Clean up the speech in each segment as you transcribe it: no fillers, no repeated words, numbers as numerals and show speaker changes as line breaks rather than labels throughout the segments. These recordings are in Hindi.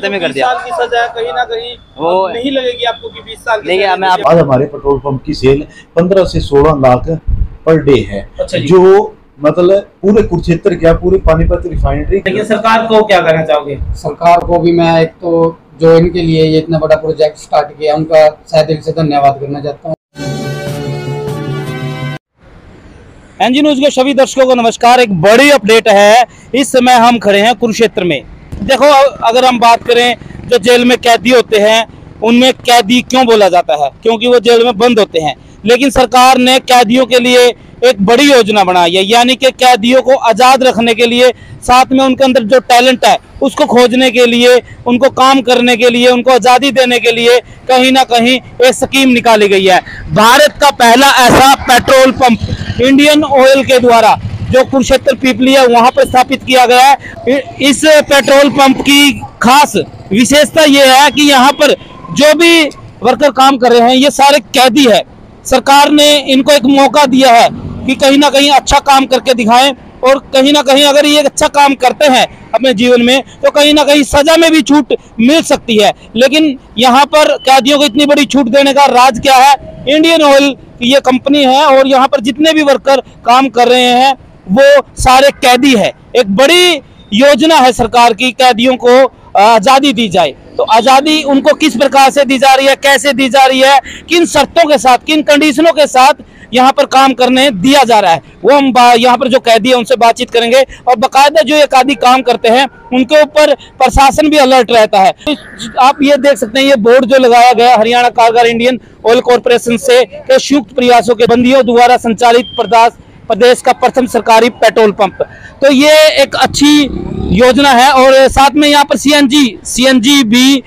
खत्म ही कर दिया।
20 साल की सजा है, कहीं ना कहीं वो नहीं लगेगी आपको कि 20 साल की।
आज हमारे पेट्रोल पंप की सेल 15 से 16 लाख पर डे है।
अच्छा,
जो मतलब पूरे कुरुक्षेत्र क्या पूरे पानीपत रिफाइनरी।
लेकिन सरकार को क्या कहना चाहोगे?
सरकार को भी मैं एक तो जो इनके लिए ये इतना बड़ा प्रोजेक्ट स्टार्ट किया उनका शायद दिल से धन्यवाद करना चाहता हूँ।
एनजी न्यूज के सभी दर्शकों को नमस्कार। एक बड़ी अपडेट है, इस समय हम खड़े हैं कुरुक्षेत्र में। देखो, अगर हम बात करें जो जेल में कैदी होते हैं उनमें कैदी क्यों बोला जाता है, क्योंकि वो जेल में बंद होते हैं। लेकिन सरकार ने कैदियों के लिए एक बड़ी योजना बनाई है, यानी कि कैदियों को आज़ाद रखने के लिए, साथ में उनके अंदर जो टैलेंट है उसको खोजने के लिए, उनको काम करने के लिए, उनको आज़ादी देने के लिए कहीं ना कहीं एक स्कीम निकाली गई है। भारत का पहला ऐसा पेट्रोल पंप इंडियन ऑयल के द्वारा जो कुरुक्षेत्र पीपली है वहां पर स्थापित किया गया है। इस पेट्रोल पंप की खास विशेषता ये है कि यहाँ पर जो भी वर्कर काम कर रहे हैं ये सारे कैदी है। सरकार ने इनको एक मौका दिया है कि कहीं ना कहीं अच्छा काम करके दिखाएं, और कहीं ना कहीं अगर ये अच्छा काम करते हैं अपने जीवन में तो कहीं ना कहीं सजा में भी छूट मिल सकती है। लेकिन यहाँ पर कैदियों को इतनी बड़ी छूट देने का राज क्या है? इंडियन ऑयल की ये कंपनी है और यहाँ पर जितने भी वर्कर काम कर रहे हैं वो सारे कैदी है। एक बड़ी योजना है सरकार की, कैदियों को आज़ादी दी जाए। तो आज़ादी उनको किस प्रकार से दी जा रही है, कैसे दी जा रही है, किन शर्तों के साथ, किन कंडीशनों के साथ यहाँ पर काम करने दिया जा रहा है, वो हम यहाँ पर जो कैदी है उनसे बातचीत करेंगे। और बाकायदा जो ये कैदी काम करते हैं उनके ऊपर प्रशासन भी अलर्ट रहता है। आप ये देख सकते हैं, ये बोर्ड जो लगाया गया हरियाणा कारागार इंडियन ऑयल कॉरपोरेशन से के संयुक्त प्रयासों के बंदियों द्वारा संचालित प्रदेश का प्रथम सरकारी पेट्रोल पंप। तो ये एक अच्छी योजना है और साथ में यहाँ पर सीएनजी भी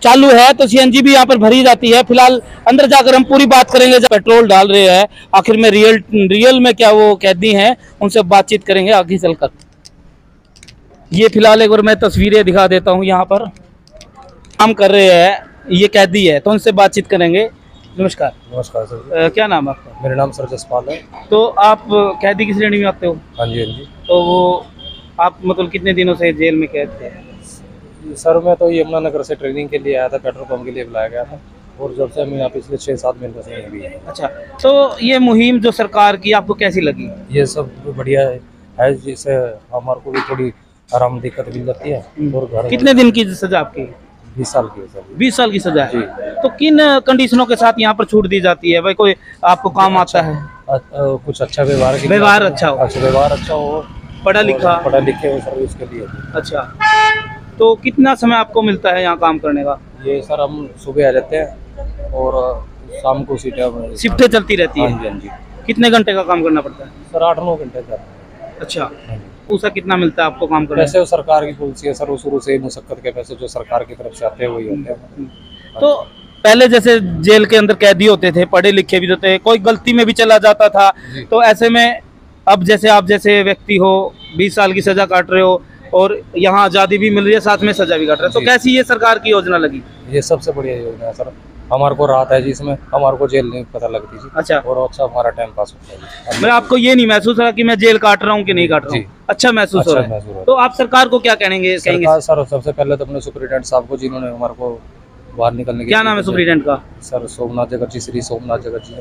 चालू है, तो सीएनजी भी यहाँ पर भरी जाती है। फिलहाल अंदर जाकर हम पूरी बात करेंगे। जब पेट्रोल डाल रहे हैं आखिर में रियल में क्या वो कैदी हैं, उनसे बातचीत करेंगे आगे चलकर। ये फिलहाल एक बार मैं तस्वीरें दिखा देता हूँ। यहाँ पर काम कर रहे हैं ये कैदी है, तो उनसे बातचीत करेंगे। नमस्कार।
नमस्कार सर।
क्या नाम है आपका?
मेरा नाम सर जसपाल है।
तो आप कैदी की श्रेणी में आते हो?
हाँ जी, हाँ जी।
तो वो आप मतलब कितने दिनों से जेल में कैद थे?
सर मैं तो यमुनानगर से ट्रेनिंग के लिए आया था, पेट्रोल पंप के लिए बुलाया गया था, और जब से मैं यहाँ पिछले 6-7 महीने से यहीं भी है।
अच्छा, तो ये मुहिम जो सरकार की आपको कैसी लगी?
ये सब बढ़िया है, जिससे हमारे को भी थोड़ी आराम दिक्कत मिल जाती है। और घर
कितने दिन की सजा आपकी?
20 साल की है सर।
20 साल की सजा है। तो किन कंडीशनों के साथ यहाँ पर छूट दी जाती है? भाई कोई आपको काम आता है?
कुछ अच्छा व्यवहार
अच्छा हो,
व्यवहार अच्छा हो,
पढ़ा
लिखे हो सर्विस के लिए।
अच्छा, तो कितना समय आपको मिलता है यहाँ काम करने का?
ये सर हम सुबह आ जाते हैं और शाम को
शिफ्टें चलती रहती है।
हाँ जी।
कितने घंटे का काम करना पड़ता है?
सर 8-9 घंटे का।
अच्छा, उसका कितना मिलता है आपको काम करने?
पैसे सरकार की पॉलिसी है सर, शुरू से मुशक्कत के पैसे जो सरकार की तरफ से आते हैं वही होते हैं।
तो पहले जैसे जेल के अंदर कैदी होते थे, पढ़े लिखे भी होते, कोई गलती में भी चला जाता था, तो ऐसे में अब जैसे आप जैसे व्यक्ति हो 20 साल की सजा काट रहे हो और यहाँ आज़ादी भी मिल रही है, साथ में सजा भी काट रहे हो, तो कैसी ये सरकार की योजना लगी?
ये सबसे बढ़िया योजना है सर। हमारे को राहत है जिसमें हमारे को जेल नहीं पता लगती जी।
अच्छा,
और अच्छा हमारा टाइम पास होता है।
मैं आपको ये नहीं महसूस रहा कि मैं जेल काट रहा हूँ कि नहीं काट रहा हूँ? अच्छा महसूस हो रहा है। तो आप सरकार को क्या कहेंगे?
सर सबसे पहले तो अपने सुप्रीटेंडेंट साहब को, जिन्होंने हमारे को बाहर निकलने की।
क्या नाम है सुप्रीटेंडेंट का?
सर सोमनाथ जगत जी, श्री सोमनाथ जगत जी।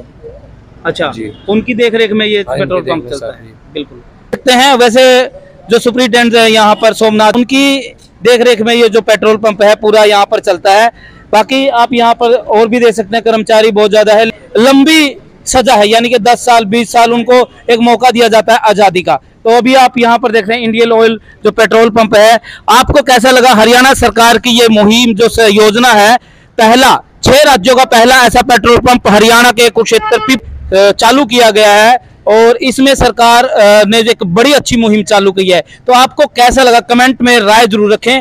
अच्छा जी, उनकी देखरेख में ये पेट्रोल पंप चलता है। बिल्कुल देखते हैं। वैसे जो सुप्रीटेंडेंट है यहाँ पर सोमनाथ, उनकी देखरेख में ये जो पेट्रोल पंप है पूरा यहाँ पर चलता है। बाकी आप यहाँ पर और भी देख सकते हैं, कर्मचारी बहुत ज्यादा है। लंबी सजा है, यानी कि 10 साल 20 साल उनको एक मौका दिया जाता है आज़ादी का। तो अभी आप यहाँ पर देख रहे हैं इंडियन ऑयल जो पेट्रोल पंप है। आपको कैसा लगा हरियाणा सरकार की ये मुहिम जो योजना है? पहला 6 राज्यों का पहला ऐसा पेट्रोल पंप हरियाणा के कुरुक्षेत्र पे चालू किया गया है और इसमें सरकार ने एक बड़ी अच्छी मुहिम चालू की है। तो आपको कैसा लगा? कमेंट में राय जरूर रखें।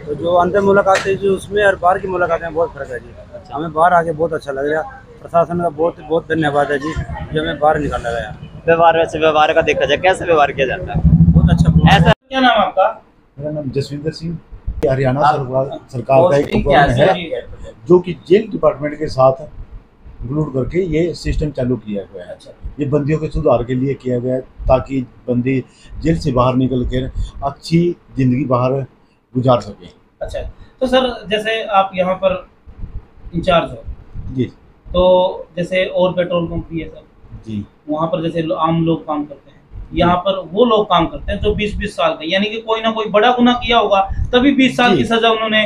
तो जो अंदर मुलाकात है जी उसमें और बाहर की मुलाकात में बहुत फर्क है जी। हमें बाहर आके बहुत अच्छा लग रहा। प्रशासन का बहुत बहुत धन्यवाद है जी, जो हमें बाहर निकाला गया।
व्यवहार, वैसे व्यवहार का देखा जाए कैसे व्यवहार किया जाता है?
बहुत अच्छा।
ऐसा क्या नाम है आपका?
मेरा नाम जसविंदर सिंह। हरियाणा सरकार का एक उपक्रम है जो कि जेल डिपार्टमेंट के साथ इंक्लूड करके ये सिस्टम चालू किया गया है। ये बंदियों के सुधार के लिए किया गया है, ताकि बंदी जेल से बाहर निकल कर अच्छी ज़िंदगी बाहर गुजार सकें।
अच्छा, तो सर जैसे आप यहाँ पर इंचार्ज हो,
जी
तो जैसे और पेट्रोल पंप भी है सर,
जी
वहाँ पर जैसे आम लोग काम करते हैं, यहाँ पर वो लोग काम करते हैं जो 20-20 साल के, यानी कि कोई ना कोई बड़ा गुनाह किया होगा तभी 20 साल
जी।
की सजा उन्होंने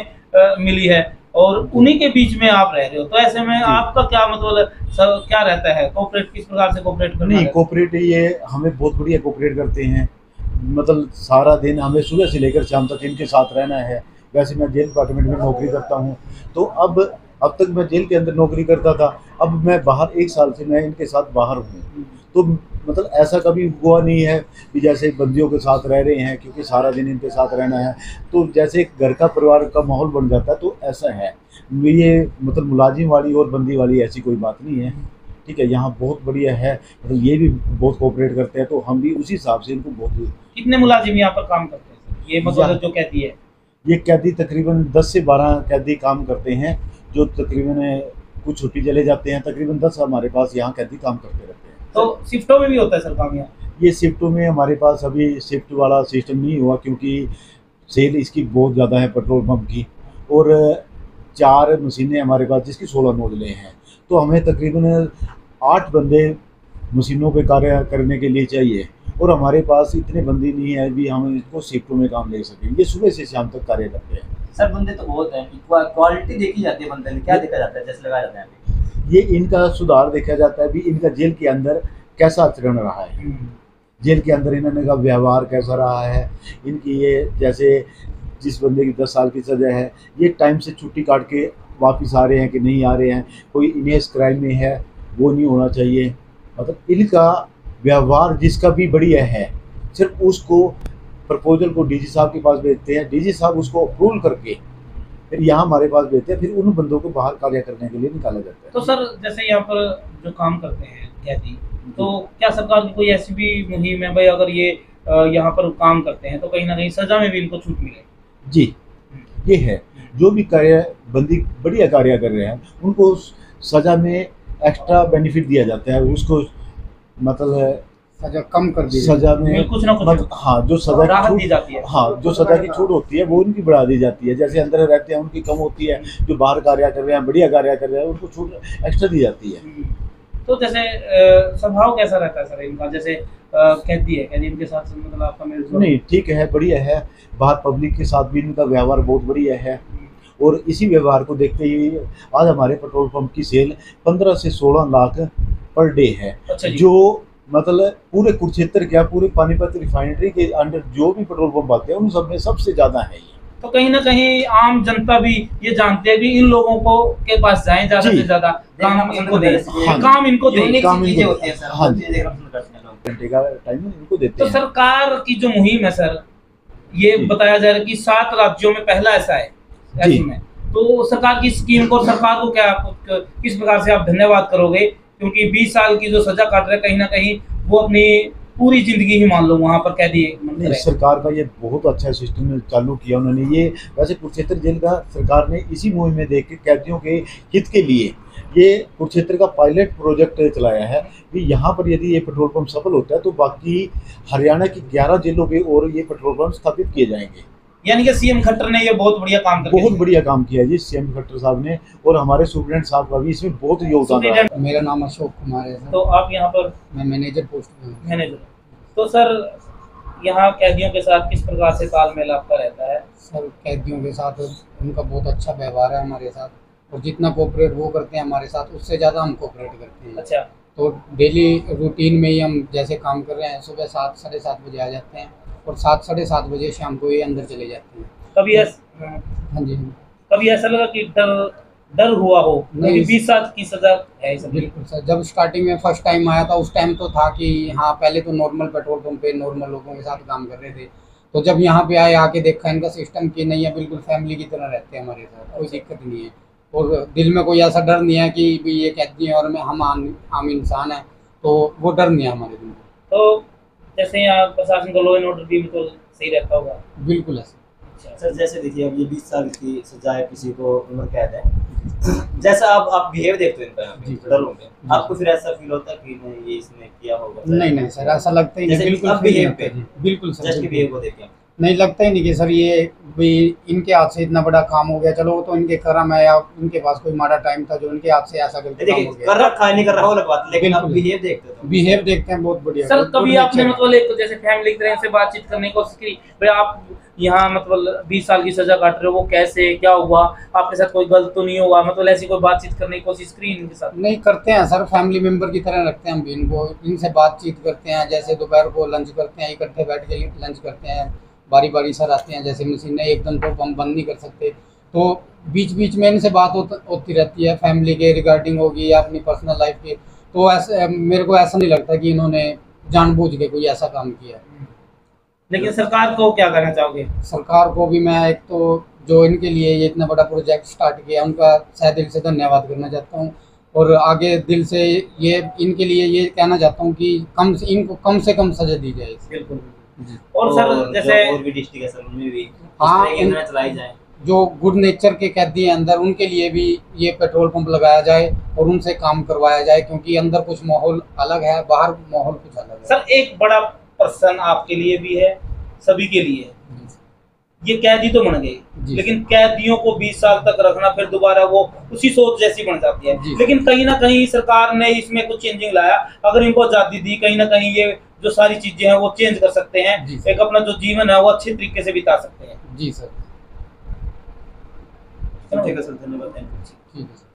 मिली है, और उन्हीं के बीच में आप रह रहे हो, तो ऐसे में आपका क्या मतलब क्या रहता है, कोऑपरेट किस प्रकार से कोऑपरेट करना
नहीं,
रहता है?
कोऑपरेट ये हमें बहुत बढ़िया कोऑपरेट करते हैं। मतलब सारा दिन हमें सुबह से लेकर शाम तक इनके साथ रहना है। वैसे मैं जेल डिपार्टमेंट में नौकरी करता हूँ, तो अब तक मैं जेल के अंदर नौकरी करता था, अब मैं बाहर 1 साल से मैं इनके साथ बाहर हूँ। तो मतलब ऐसा कभी हुआ नहीं है कि जैसे बंदियों के साथ रह रहे हैं, क्योंकि सारा दिन इनके साथ रहना है, तो जैसे एक घर का परिवार का माहौल बन जाता है, तो ऐसा है। ये मतलब मुलाजिम वाली और बंदी वाली ऐसी कोई बात नहीं है, ठीक है। यहाँ बहुत बढ़िया है, मतलब ये भी बहुत कोऑपरेट करते हैं, तो हम भी उसी हिसाब से इनको बहुत।
कितने मुलाजिम यहाँ पर काम करते हैं सर? ये मतलब जो कहती है,
ये कैदी तकरीबन 10 से 12 कैदी काम करते हैं, जो तकरीबन कुछ छुट्टी चले जाते हैं। तकरीबन 10 हमारे पास यहाँ कैदी काम करते रहते हैं।
तो शिफ्टों में भी होता है सर काम यहाँ?
ये शिफ्टों में हमारे पास अभी शिफ्ट वाला सिस्टम नहीं हुआ, क्योंकि सेल इसकी बहुत ज़्यादा है पेट्रोल पंप की, और 4 मशीनें हमारे पास जिसकी 16 नोजलें हैं, तो हमें तकरीबन 8 बंदे मशीनों पे कार्य करने के लिए चाहिए, और हमारे पास इतने बंदे नहीं है भी हम इसको शिफ्टों में काम ले सकें। ये सुबह से शाम तक कार्य करते हैं।
सर बंदे तो बहुत हैं, क्वालिटी देखी जाती है बंदे में, क्या देखा जाता है, जैसे लगाया जाता है?
ये इनका सुधार देखा जाता है भी इनका जेल के अंदर कैसा आचरण रहा है, जेल के अंदर इन्होंने का व्यवहार कैसा रहा है, इनकी ये जैसे जिस बंदे की 10 साल की सज़ा है, ये टाइम से छुट्टी काट के वापस आ रहे हैं कि नहीं आ रहे हैं, कोई इन्हेस क्राइम में है वो नहीं होना चाहिए। मतलब इनका व्यवहार जिसका भी बढ़िया है, सिर्फ उसको प्रपोजल को डीजी साहब के पास भेजते हैं, डीजी साहब उसको अप्रूवल करके फिर यहाँ हमारे पास भेजते हैं, फिर उन बंदों को बाहर कार्य करने के लिए निकाला जाता है।
तो सर जैसे यहाँ पर जो काम करते हैं कैदी, तो क्या सरकार की कोई ऐसी भी मुहिम है भाई, अगर ये यहाँ पर काम करते हैं तो कहीं ना कहीं सजा में भी इनको छूट मिले?
जी, ये है, जो भी कार्य बंदी बढ़िया कार्य कर रहे हैं उनको सज़ा में एक्स्ट्रा बेनिफिट दिया जाता है, उसको मतलब
सजा कम कर दी,
सजा में
कुछ ना कुछ
मतलब हाँ, जो सजा
राहत
की
दी जाती है।
हाँ, जो सजा की छूट होती है वो उनकी बढ़ा दी जाती है। जैसे अंदर रहते हैं उनकी कम होती है, जो बाहर कार्य कर रहे हैं बढ़िया कार्य कर रहे हैं उनको छूट एक्स्ट्रा दी जाती है।
तो जैसे स्वभाव कैसा रहता है सर इनका, जैसे कैदी है, कैदी इनके साथ मतलब आपका मेल
नहीं, ठीक है, बढ़िया है। बाहर पब्लिक के साथ भी इनका व्यवहार बहुत बढ़िया है, और इसी व्यवहार को देखते ही आज हमारे पेट्रोल पंप की सेल 15 से 16 लाख पर डे है।
अच्छा जी।
जो मतलब पूरे कुरुक्षेत्र क्या पूरे पानीपत रिफाइनरी के अंडर जो भी पेट्रोल पंप आते हैं उन सब में सबसे ज़्यादा है ये।
तो कहीं ना कहीं आम जनता भी ये जानते हैं कि इन लोगों को के पास जाएं, ज्यादा से ज्यादा काम इनको दें,
हाँ,
काम इनको दें।
काम
चीजें
इनको-
होती हैं सर,
हाँ
वो
जी,
चीजें देखना पसंद करते हैं लोग।
घंटे का टाइम इनको देते
तो
हैं।
सरकार की जो मुहिम है सर, ये
जी।
बताया जा रहा है कि 7 राज्यों में पहला ऐसा है ऐसे
जी।
में, तो सरकार की स्कीम को, सरकार को क्या किस प्रकार से आप धन्यवाद करोगे, क्योंकि 20 साल की जो सजा काट रहे हैं कहीं ना कहीं वो अपनी पूरी जिंदगी ही मान लो वहां पर कैदी
नहीं, सरकार का ये बहुत अच्छा सिस्टम चालू किया उन्होंने। ये वैसे कुरुक्षेत्र जेल का सरकार ने इसी मुहिम में देख के कैदियों के हित के लिए ये कुरुक्षेत्र का पायलट प्रोजेक्ट चलाया है कि यहाँ पर यदि ये पेट्रोल पंप सफल होता है तो बाकी हरियाणा की 11 जेलों पे और ये पेट्रोल पंप स्थापित किए जाएंगे।
यानी कि सीएम खट्टर ने ये बहुत बढ़िया काम करके
बहुत बढ़िया काम किया है जी सीएम खट्टर साहब ने, और हमारे सुप्रीडेंट साहब का भी इसमें बहुत योगदान रहा है।
मेरा नाम अशोक कुमार है सर,
तो आप यहाँ पर
मैं मैनेजर पोस्ट में हूँ।
मैनेजर, तो सर यहाँ कैदियों के साथ किस प्रकार से तालमेल आपका रहता है?
सर कैदियों के साथ उनका बहुत अच्छा व्यवहार है हमारे साथ, और जितना कोऑपरेट वो करते हैं हमारे साथ उससे ज़्यादा हम कोऑपरेट करते हैं।
अच्छा,
तो डेली रूटीन में ही हम जैसे काम कर रहे हैं, सुबह 7 साढ़े 7 बजे आ जाते हैं और 7 साढ़े 7 बजे शाम को ये अंदर चले जाते हैं।
कभी
हाँ जी,
कभी ऐसा लगा कि डर हुआ हो?
नहीं।
20 साल की सजा है इस अभी।
बिल्कुल सर, जब स्टार्टिंग में फर्स्ट टाइम आया था उस टाइम तो था कि हाँ, पहले तो नॉर्मल पेट्रोल पंप पे नॉर्मल लोगों के साथ काम कर रहे थे, तो जब यहाँ पे आए आके देखा इनका सिस्टम कि नहीं है, बिल्कुल फैमिली की तरह रहते हैं हमारे साथ, कोई दिक्कत नहीं है, और दिल में कोई ऐसा डर नहीं है कि भी ये कैदी है और मैं हम आम इंसान हैं, तो वो डर नहीं है हमारे दिल में।
तो जैसे यहाँ प्रशासन का लॉ एंड ऑर्डर भी तो सही रहता होगा?
बिल्कुल है सर।
सर जैसे देखिए अब ये 20 साल की सजा है, किसी को उम्र कैद है, जैसा आप बिहेव देखते हैं इनका
जी,
डरों में, आपको फिर ऐसा फील होता है कि नहीं ये इसने किया होगा?
नहीं नहीं सर, ऐसा लगता ही नहीं,
जैसे
बिल्कुल
अब
feel
behave
नहीं
पे।
होता जी। बिल्कुल सर,
जस्ट की
बिल्कुल।
बिहेव को देखें,
नहीं लगता ही नहीं कि सर ये भी इनके हाथ से इतना बड़ा काम हो गया। चलो वो तो इनके कर्म है, या इनके पास कोई माड़ा टाइम था जो इनके हाथ से ऐसा गलती काम
देखिए
हो गया।
कर रखा है नहीं कर रहा वो अलग बात, लेकिन आप
बिल्कुल।
बिहेव देखते हो तो
बिहेव देखते हैं बहुत बढ़िया।
सर
बहुत
कभी
good
आपने
nature है।
मतलब एक जैसे फैमिली की तरह से बातचीत करने की कोशिश की भाई आप यहाँ मतलब 20 साल की सजा काट रहे हो, वो कैसे क्या हुआ, आपके साथ कोई गलत तो नहीं हुआ, मतलब ऐसी कोई बातचीत करने की कोशिश करी इनके साथ?
नहीं करते हैं सर, फैमिली मेंबर की तरह रखते हैं हम भी इनको, इनसे बातचीत करते हैं। जैसे दोपहर को लंच करते हैं, इकट्ठे बैठ के लंच करते हैं, बारी बारी सर आते हैं। जैसे मशीनें एकदम तो हम बंद नहीं कर सकते, तो बीच बीच में इनसे बात होती रहती है, फैमिली के रिगार्डिंग होगी या अपनी पर्सनल लाइफ के। तो ऐसे मेरे को ऐसा नहीं लगता कि इन्होंने जानबूझ के कोई ऐसा काम किया है।
लेकिन सरकार को क्या कहना चाहोगे?
सरकार को भी मैं एक तो जो इनके लिए ये इतना बड़ा प्रोजेक्ट स्टार्ट किया उनका तहे दिल से धन्यवाद करना चाहता हूँ, और आगे दिल से ये इनके लिए ये कहना चाहता हूँ कि इनको कम से कम सजा दी जाए।
बिल्कुल। और सर जैसे
और भी डिस्ट्रिक्ट है सर उनमें भी
हाँ,
इस तरह की चलाई जाए।
जो गुड नेचर के कैदी हैं अंदर, उनके लिए भी ये पेट्रोल पंप लगाया जाए और उनसे काम करवाया जाए, क्योंकि अंदर कुछ माहौल अलग है, बाहर माहौल कुछ अलग है।
सर एक बड़ा प्रश्न आपके लिए भी है, सभी के लिए, ये कैदी तो बन गए,
जी।
लेकिन कैदियों को 20 साल तक रखना फिर दोबारा वो उसी सोच जैसी बन जाती है।
जी।
लेकिन कहीं ना कहीं सरकार ने इसमें कुछ चेंजिंग लाया, अगर इनको आजादी दी कहीं ना कहीं ये जो सारी चीजें हैं वो चेंज कर सकते हैं,
जी।
एक अपना जो जीवन है वो अच्छे तरीके से बिता सकते हैं।
जी सर,
ठीक है सर, धन्यवाद।
ठीक है सर।